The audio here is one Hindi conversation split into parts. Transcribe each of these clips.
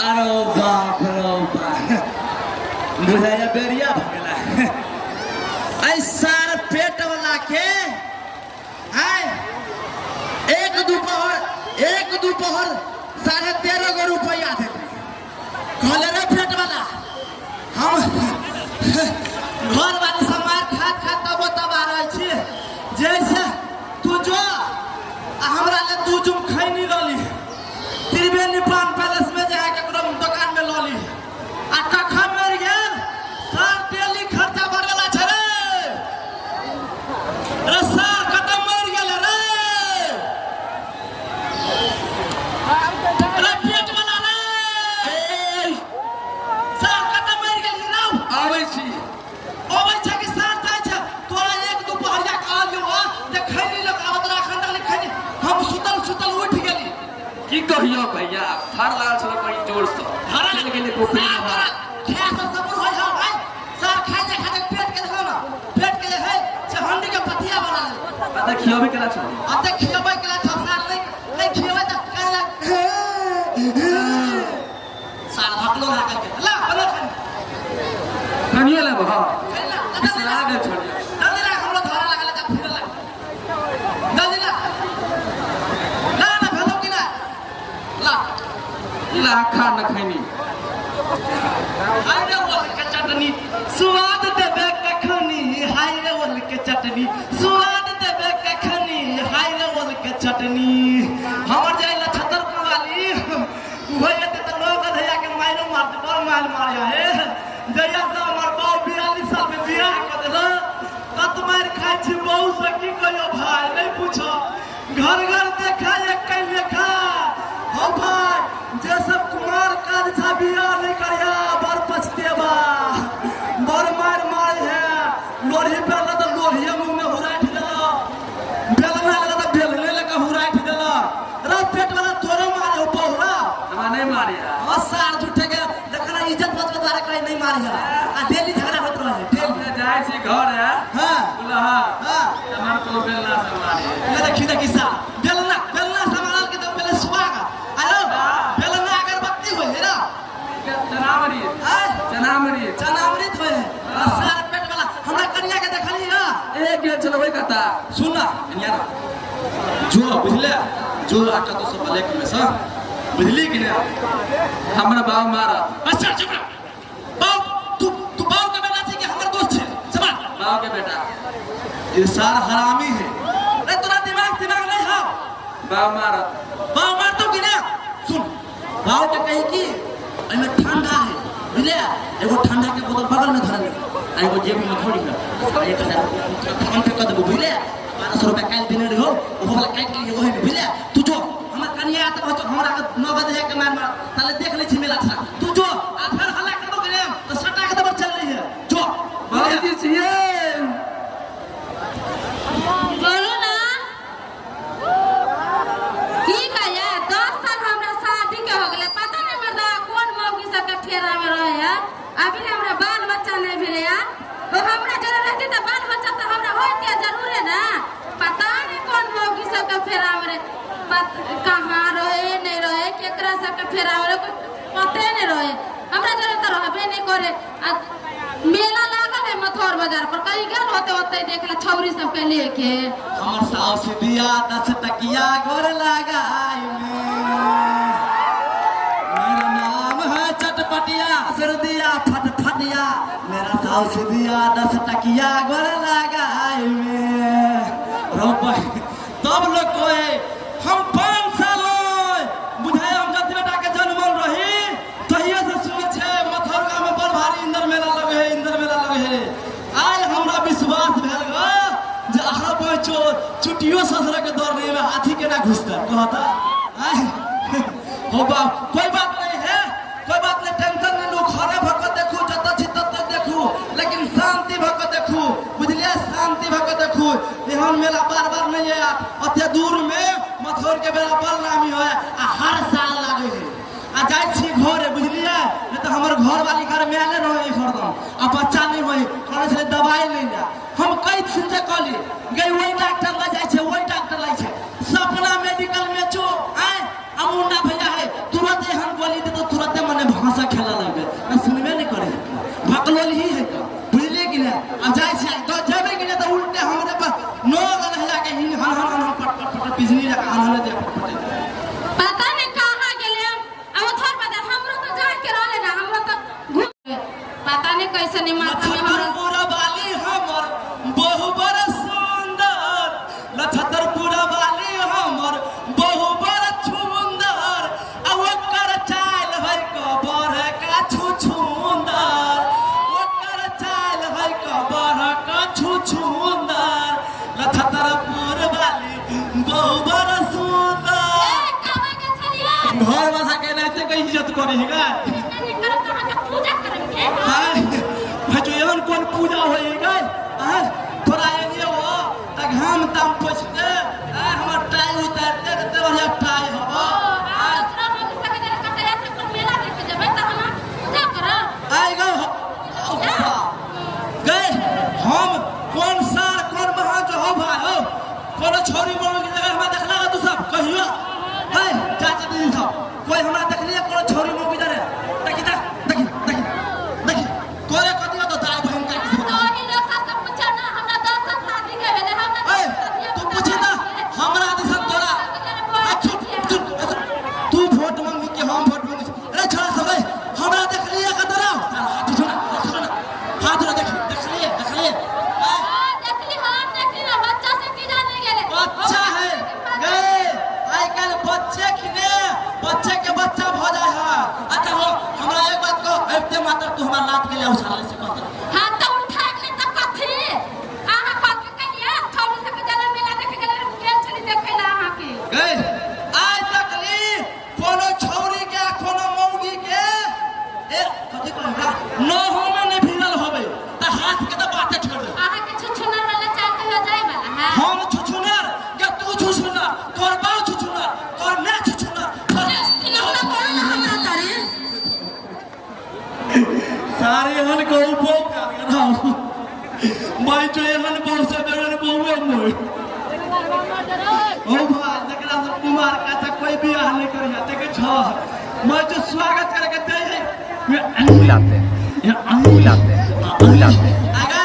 अरे बाप रे बाप बुझाया बेरिया भगला ऐसा पेट वाला के आए एक दोपहर 13.5 गो रुपया दे कहले रे पेट वाला हम घर वाली समार खात तब आ रहे छी जैसे तू जो हमरा ले दू जुम खैनी लली त्रिवेणी पान पैलेस में जाके दुकान में लली आ कखा मर गेल सर डेली खर्चा बढ़ला छ रे सर खत्म मर गेल रे पेट वाला रे सर खत्म मर गेल ना आबै छी कि सर जाय छ तोरा एक दुपहरिया कहलियो हो जे खैनी लग आवत राखन लगली खैनी हम सुतल उठ गेली की कहियो भैया थार लागल छल कहीं जोर से धरल गेले पोखरी में खा से सबूर होय हा भाई सर खाए पेट के देखो ना पेट के है से हंडी के पतिया बना ले पता खियाबे केला छ अते खियाबे केला छ सर नहीं खियाबे त कहला सर भटलो लागल के ला बना कनिया ले बहा जल्दी लागल छोड़ जल्दी ला हमरो धरा लागल जा फिर ला जल्दी ला ना भेलो कि ना ला ला खा न खैनी हाय रे बोल के चटनी स्वाद देबे कखनी हाय रे बोल के चटनी स्वाद देबे कखनी हाय रे बोल के चटनी हमर जाय ल छतरपुर वाली होय त लोग धैया के मारो मार दे बड़ माल मारिया हे जया से हमर बाप 42 साल में बियाह क देला कत मार खाइ छी बहु से की कहियो भाई नहीं पूछो घर देखा एक कई लेखा हो भाई जे सब कुमार काज छा बियाह नहीं करिया बर पछतेबा बर मार है लोरी पे लगा तो लोरिया मुंह में हुराठ देला बेलना लगा तो बेलने लगा हुराठ देला रे पेट वाला तोरे मारे बहुरा हमरा नहीं मारिया सार झूठे के देखना इज्जत बचबा करे नहीं मारिया आ डेली झगड़ा होत रहे डेली जाय छी घर है हां दुल्हा हां हमार को बेलना से मारे देखी सा बेलना संभाल के तो पहले सुहागा आयो बेलना अगरबत्ती होय है ना चनामृत होय है सार पेट वाला हमरा कन्या के देखली ना एक गेल चलो भाई कहता सुन ना कन्या जो बुझले जो आटा तो सब लेके में सा बुझली कि नहीं हमरा बाप मारा अच्छा चुप रह बाप तू बाप का बेटा थी कि हमर दोस्त है जवान बाप के बेटा ये सार हरामी है रे तोरा दिमाग नहीं है बाप मारा बाप मार तो कि ना सुन बाप के कही कि एमे ठंडा है बुझले एगो ठंडा के बोतल बगल में धरल एगो जेब में थोड़ी है 1000 हम पे कद बुझले 1200 रुपया काल देने रहो वो वाला काट के लिए वही बुझले तू जो हमर कन्या त हमरा 9 बजे के मार ताले देख ले छी मेला था तू जो आ फिर हल्ला करबो करे तो सटा के दबर चल रही है जो बाजी छिए बोलो ना ठीक है यार 10 साल हमरा शादी के हो गेले पता नहीं मर्दा कौन मौगी सब के फेरा में रहे है अभी ने हमरा बाल बच्चा नहीं भेले यार तो हमरा जरा रहती तो बाल बच्चा तो हमरा होते जरूर है ना पता नहीं कौन मौगी सब के फेरा में कहां रहे नहीं रहे केकरा सब के फेरा में पते नहीं रहे हमरा जरा तो रहबे नहीं करे मेला लागल है मथौर बाजार पर कहीं गेल होते देखला छौरी सब के लेके हमर सास दिया 10 टकिया गोर लगाई मेरा नाम है चटपटिया सर दिया फटफटिया मेरा सास दिया 10 टकिया गोर लगाई तब लोग कोए हम 5 साल बुझाए हम जब बेटा के जन्मल रही तहिया से सुने छे मथौर गांव में बड़ भारी इंद्र मेला लगे है आज हमरा विश्वास भेल ग जे अहाँ बचो चुटियो ससुर के दौर में हाथी के ना घुसता कहता हो बा कोई बात नहीं टेंशन नहीं लो खरे भक देखू जत छी तत देखू लेकिन शांति भक देखू बुझलिए शांति भक देखू एहन मेला बार नहीं है अते दूर में मथौर के बेला बड़ नामी है आ हर साल लागे है आ जाय छी घरे बुझलिए नहीं तो हमर घर वाली घर में आले रहे हरदम आ बच्चा नहीं होई कहै छले दवाई ले ले हम कई दिन से कहली गई वही डॉक्टर ल जाय छे वही डॉक्टर लै छे सपना मेडिकल में जो आए अमुना भैया है तुरंत हम बोली दे तो तुरंत मन कैसे नहीं मारता में हमरा पूरा वाली हमर बहु बड़ सुंदर लछतरपुरा वाली हमर बहु बड़ सुंदर आ ओकर चाल है कबर का छुछुंदर ओकर चाल है कबर का छुछुंदर लछतरपुर वाली बहु बड़ सुंदर घर बसा के नहीं कहीं इज्जत करी है पूजा करेंगे जो एवं कौन पूजा होएगा थोड़ा ये हो तक हम तम पोछते हमर टाई उतारते ते बढ़िया टाई हो दूसरा लोग सके जरा कटया से कोन मेला देख जेबै त हम पूजा करब आई गए हम कौन सार कौन महा जो हो भाई हो कोनो छोरी मोर की जगह हमरा देखला तू सब कहियो है चाचा दीदी सब कोई हमरा देखलिए कोनो छोरी मोर की जगह देखी देखी तोरे कदियो तो दाई बहन का किसी तो ही लोग सब पूछा ना हमरा 10 साल शादी के भेले हमरा तू पूछी ना हमरा दिसन तोरा तू वोट मांगी के हम वोट मांगी अरे छोरा सब हमरा देखलिए कतरा हाथ छोड़ा हाथ रो देखलिए देखली हम देखली ना बच्चा से की जाने गेले बच्चा है गए आई कल बच्चे खिने बच्चे के बच्चा भ जाए है अच्छा हो हमरा एक बात को ऐते मात्र तू हमरा लात के लिए उछाले से कहत हां तो उठा के तब कथी आहा कथ के लिए छोड़ सके जला मेला देख गेले गेल छली देखैला आहा के गए आज तक ली कोनो छौरी के कोनो मौगी के ए कथी कहला न होने ने भिड़ल होबे त हाथ के त बाटे छोड़ दे आहा के छुछुनर वाला चाहते हो जाए वाला है हम छुछुनर या तू छुछुनर तोर बाप छुछुनर तोर मैं छुछुनर इनका बोल ना हमरा तारे सारे हन को उपो कर रहा मैं जो हन बहुत से बेरन बहुए मोय ओ भाई जकरा से कुमार का था कोई भी हाल नहीं करिया ते के छ मैं जो स्वागत करके दे है बुलाते आगा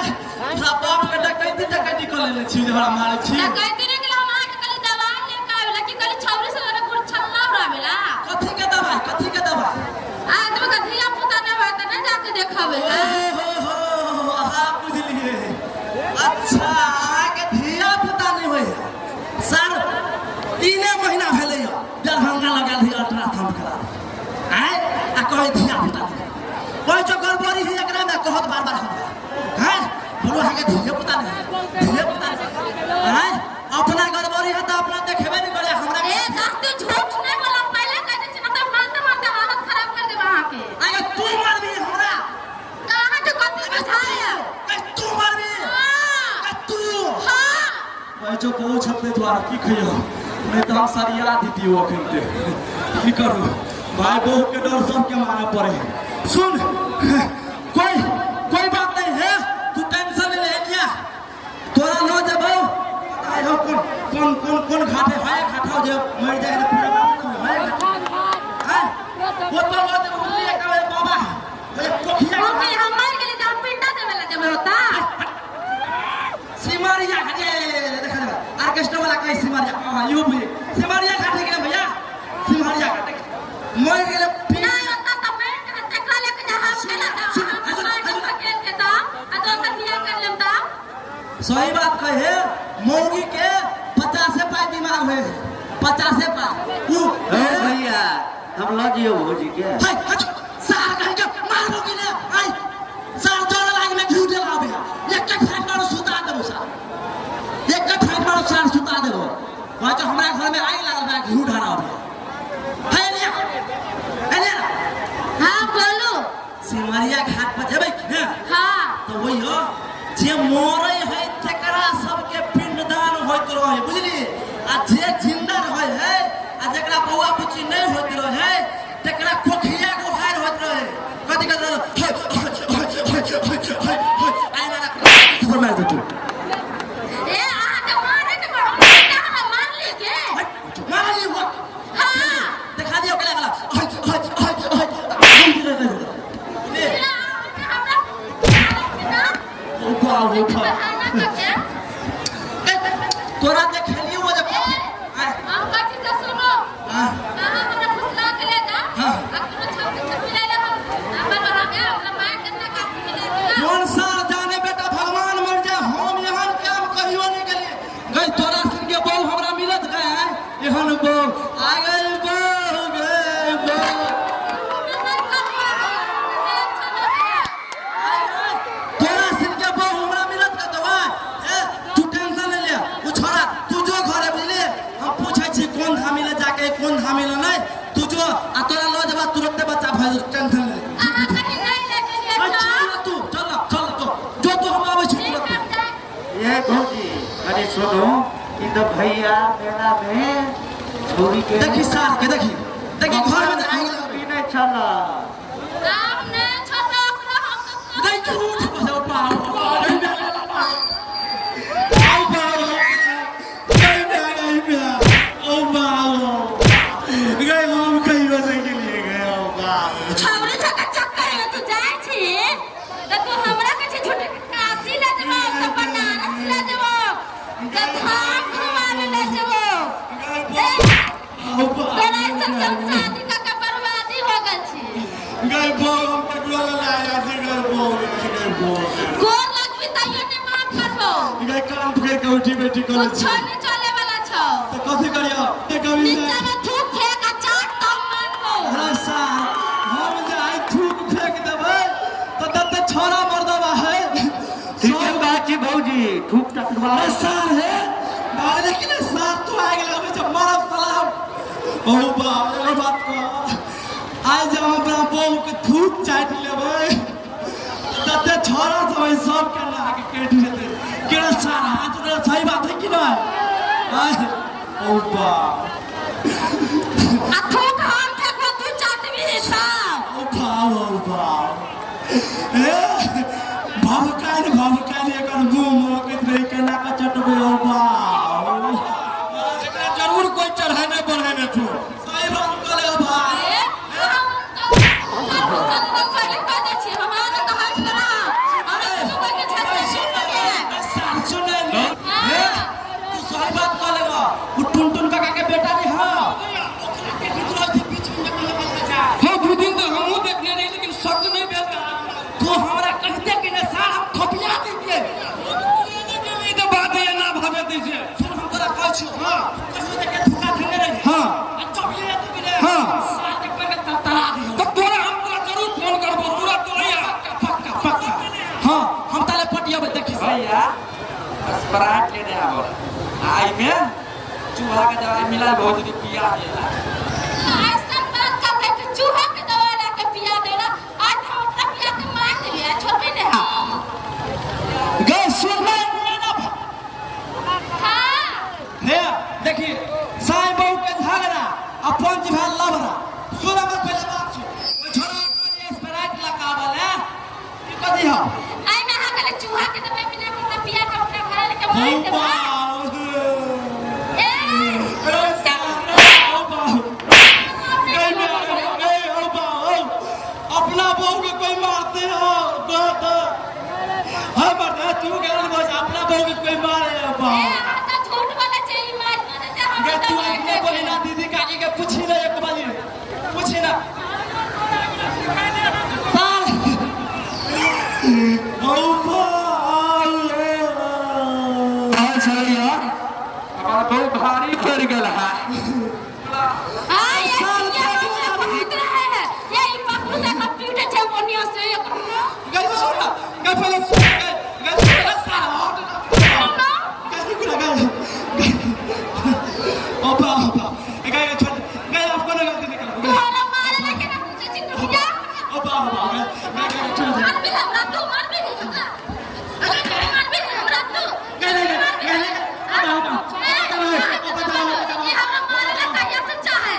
बाप के डकैती कर ले छी हमरा मारे छी कहते ने कि हम आके कल दवाई लेके आवेला कि कल छौरी से रे गुड़ छल्ला रावेला कथी के दवाई आदमी का धिया पुता ने बात ना जाके देखावे हो हां बुझलिए अच्छा आगे धिया पुता नहीं होय सर 3 महीना भेले दरभंगा लगा दी अल्ट्रासाउंड करा आय आ कहे धिया पुता कोई जो गड़बड़ी है एकरा में कहत बार हम हैं बोलो हां के धिया पुता हैं अपना गड़बड़ी है तो अपना देखेबे नहीं करे हमरा ए दादी झूठ नहीं बोला पहले कह दे न तो मारते हालत खराब कर दे वहां के आगे तू मार भी हमरा कहां जो कथी बुझाया तू मार भी तू हां भाई जो को छपे द्वारा की खइयो मैं तो हम सरिया दीदी वो खेलते की करूं भाई बहू के डर सब के मारे पड़े सुन कोई बात नहीं है तू टेंशन ले लिया तोरा लो जब आई हो कौन घाटे है घाटा जे मर जाए ना पूरा है वो तो लो जब उंगली का बाबा वो कोखिया ओके हम मर गेली त हम पिंडा देवे ला जब होता सिमारिया घाटे देखा ऑर्केस्ट्रा वाला कहीं सिमारिया हां यो भी सिमारिया घाटे के भैया सिमारिया घाटे मर गेले ना होता त मैं देखा लेके जा हम केला हम खेल के ता आ दोसर बियाह कर लेम ता सही बात कहे मौगी के 50 पाई दिमाग है 50 पाई भैया हम लग जियो भौजी के हाय सार कह के मारबो कि ने आई सार जोर लाग में घी डला भैया एक के फाइट मारो सुता देबो सार एक के फाइट मारो सार सुता देबो वहां तो हमरा घर में आग लागल बा घी ढारा भैया है लिया हां बोलो सिमरिया घाट पर जेबै कि ने हां तो वही हो जे मरे है तकरा सबके पिंडदान होइत रहे बुझली आ जे जिंदा रहे है आ जकरा बौआ बुच्ची नहीं होइत रहे तकरा कोखिया को हार होइत रहे कथि आई ना सुपर मार दे तू ए आ के मारे के मार ले के मार ली वो हां दिखा दियो केला केला तोरा देखलियो वो जब हम कथि से सुनो हां हमरा फुसला के ले जा अब तू छौरी से मिले ले हम अपन रहा गया हमरा मार के ना काट मिले है तो टेंशन ले अहाँ कहीं नहीं लेके लिए अच्छा तू चल तो जो तो हम आवे छी ये भौजी अरे सुनो इ तो भैया मेला में छोरी के देखी सार के देखी घर में आग लगे नहीं चला आप ने छोटा ओकरा हम तो नहीं झूठ बसे छौरी छका चक्कर में तू जाय छी त तू हमरा के छी छोटे काशी ले देबो त बनारस ले देबो त धाम घुमावे ले देबो तोरा सब शादी का बर्बादी हो गेल छी गोर लगबी तइयो ने माफ करबो कुछ नहीं चले वाला छौ कथी करियो नीचा में थूक फेंक आ चाट तब मानबो हम जे आई थूक फेंक देबै तो दत्त छोरा मर्दवा है सब बात की भौजी ठूक टकवा सार है बाग देखी ना सार तो आगे लगे जब मारब सलाम ओ बात को आज जब हमरा बहू के थूक चाट लेबै दत्त छोरा सब के ना के केट जेते केड़ा सार हाथ रे सही बात है कि ना ओ बा आ थूक हम फेंको तू चाटबी सब भवकाली एकर मुंह मोकत रही केना का चटबे ओ बा एकरा जरूर कोई चढ़ाने बढ़ाने छो सही बात करे भाई टुन काका के बेटा नहीं हाँ दो दिन तो हमू देखने नहीं लेकिन शक नहीं बेटा तो हमरा कहते कि ना सार हम थपिया दीजिए ये तो बात है ना भावे दीजिए सुन हम तोरा कहै छी हां कहियो देखे धोखा धंगे रही हां थपिया दे बिले हां सार के पे ततरा दियो तो तोरा हम तोरा जरूर फोन करबो पूरा तोरा पक्का हां हम ताले पटिया देखी भैया स्प्राइट लेने आओ आई में चूहा के दवाई मिला बहुत जो पिया देला ऐसा बात कर रहे कि चूहा के दवा ला के पिया देला आज हम अपना पिया के मार दिए छोटे ने गए सुनना ना हां हे देखिए साईं बहू के झगड़ा अपन जिभा लबरा सुन में पहले बात छै ओ छोरा के स्प्राइट लगावल है ई कथि हो आई में हा गले चूहा के दवा बिना के पिया के अपना घर लेके मार देबा अपना बहू के कोई मारते हो तू अपना बहू के कोई मारे तो झूठ बोले चाहिए मार देते हम तू अपने बोली ना दीदी काकी के पूछी ना एक बारी पूछी ना तो भारी पड़ गया है हां ये बहुत रहा है ये पकड़ू का कंप्यूटर छे मोनिया से ये गई सुन ना गई पहले सुन गई सारा गई गई ओपा गई छोड़ गई आपको ना गलती निकल तुम्हारा मारे लेके ना पूछे चिन्ह क्या ओपा गई छोड़ मार भी हमरा तू मार भी अगर मार भी हमरा तू गई ये हमरा मारे लेके ये सच्चा है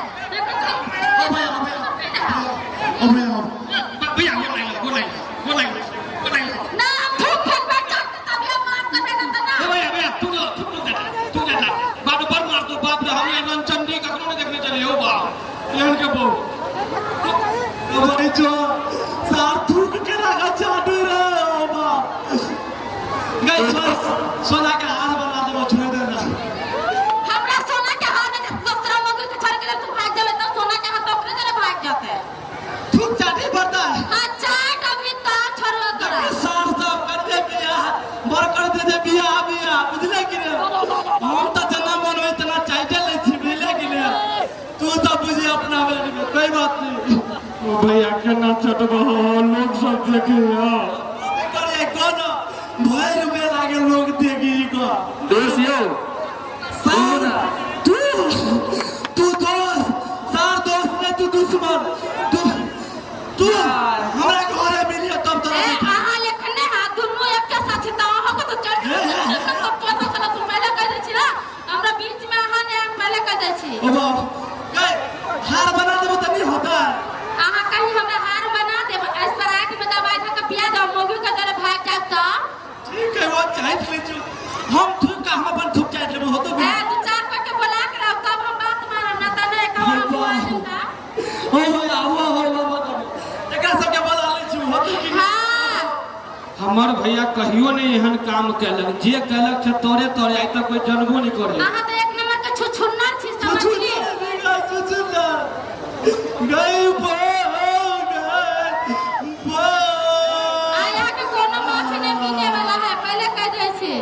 भैया वो नहीं ना भूख फेंक बैठ तब हम माफ कर देना ना भैया तू जा बात पर मार दो बाप रे हम यहाँ चंडी का कौन देखने चले हो बा यहाँ के बहू भाई जो सार थूक के लगा चाटू रे ओ बा गई सोना का हार बना दे छोड़ देना हमरा सोना के हाथ में दूसरा लोग के छोड़ के तू भाग जावे तो सोना के हाथ अपने जरे भाग जाते थूक चाटी पड़ता है अच्छा कभी तो छोड़वा करा सार सब कर दे बिया बर कर दे बिया बुझले कि रे हम तो जना मन में इतना चाहते ले थी मिले कि रे तू तो बुझे अपना में कोई बात नहीं ओ भैया केना चटबो लोग सब देखे करे कोन भय में लागे लोग देखी को दोस्तियों सार तू दोस्त सार दोस्त ने तू दुश्मन छी ओ बाप काय हार बना देबो त नहीं होता अहाँ कहीं हमरा हार बना देब स्प्राइट में दवाई धऽ के पिया दो मौगी के तरह भाग जाब त ठीक है वो चाहत ले जो हम थूक का हम अपन थूक चाहत लेबो होतो ए दू चार पे के बोला के रहो तब हम बात मारब ना त नहीं कहब हम बुआ दूंगा हो आवा हो एकरा सब के बोला ले छु होतो कि हां हमर भैया कहियो नहीं एहन काम कैलक जे कैलक से तोरे तोरे आई तक कोई जनबो नहीं करे अहाँ त एक नंबर के छुछुन्नर छी समझली गई आया के कोनो माफी नहीं मिले वाला है पहले कह दे छी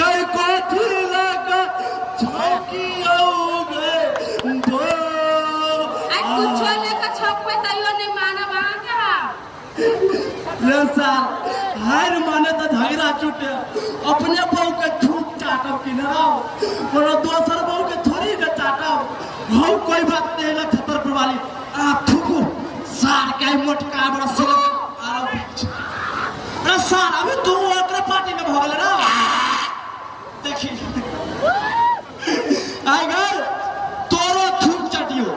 गई कोठी लगा चौकी आओ गए आज कुछ लेके छक पे तैयो नहीं मानब अहाँ का रे साल हार माने तो झगड़ा छूटे अपने बहू के छूट चाटब कि ना और दोसर बहू के थोड़ी के चाटब हो कोई बात नहीं ना छतरपुर वाली आ थुकू सार के मोटका बड़ा सिर अरे सार अभी तू ओकरे पार्टी में भगल ना देखी आई गल तोरो थूक चटियो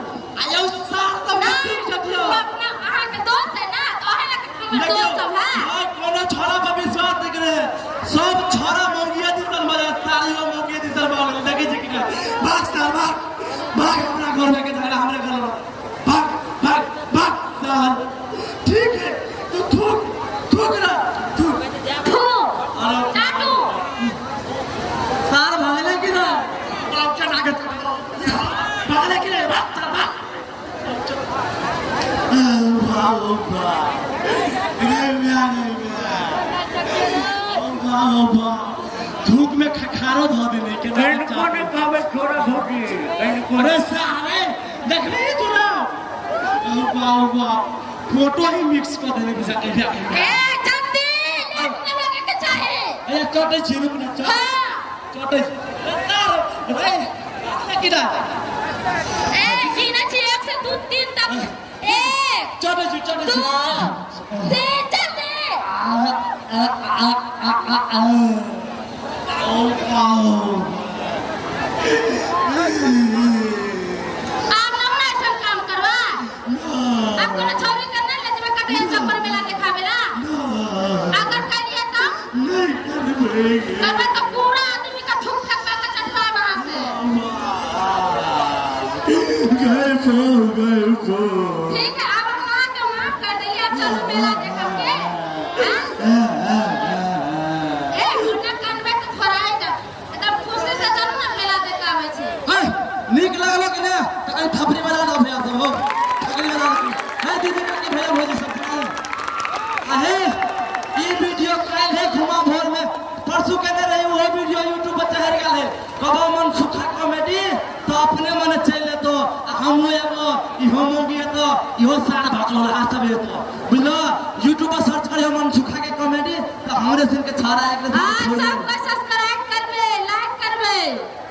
आयो सार तो थूक चटियो अपना अहाँ के दोस्त है ना तो है ना हमर दोस्त सब है कोनो छोरा पर विश्वास नहीं करे सब छोरा मौगिया दिसल मजा सालियो मौगिया दिसल बाल देखे छै कि भाग साल भाग भाग अपना घर में के झगड़ा हमरे घर में भाग भाग भाग साल ठीक है तू थूक थूक ना थूक थू अरे चाटू साल भागले कि ना अब चढ़ा के भागले कि नहीं भाग साल भाग भाग भाग धूप में खखारो धो देने के कोने कावे छोरा छोटी अरे सारे देख रही तू ना वाह फोटो ही मिक्स कर देने के साथ ए जल्दी लेट लगे के चाहे ए चोटे छिरू ना हां चोटे रे किदा ए गिना छी 1 से 2 3 तक 1 चोटे 2 3 जल्दी आप लोग ना ऐसा काम करवा आपको ना छोरी करना ले जब कटे चक्कर मेला दिखावेला अगर करिए तो करबे तो पूरा आदमी का ठुक ठक का चटवा वहां से ठीक है अब हम आके माफ कर देंगे अब चलो मेला देखेंगे नीक लागलो कि ना त कहीं थपरी बजा दो भैया सब हो थपरी बजा दो है दीदी का भैया भौजी सब आहे ई वीडियो काल है घुमा भोर में परसों के दे रही वो वीडियो YouTube पर चढ़ गया है कबो मन सुखा कॉमेडी तो अपने मन चले तो हम एगो इहो मूवी तो इहो सार भाचो लगा सब है तो बुझलो YouTube पर सर्च करियो मन सुखा के कॉमेडी तो हमरे सिन के छाड़ा एक सबको सब्सक्राइब करबे लाइक करबे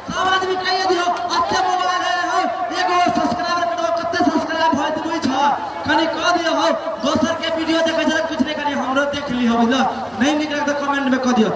सब आदमी कहिए दियो अच्छे मोबाइल है एगो सब्सक्राइबर करो कते सब्सक्राइब होय दुई छ कनी कह दियो हो दोसर के वीडियो देखे जरा कुछ नहीं करी हमरो देख ली हो बुझलो नहीं निकले तो कमेंट में कह दियो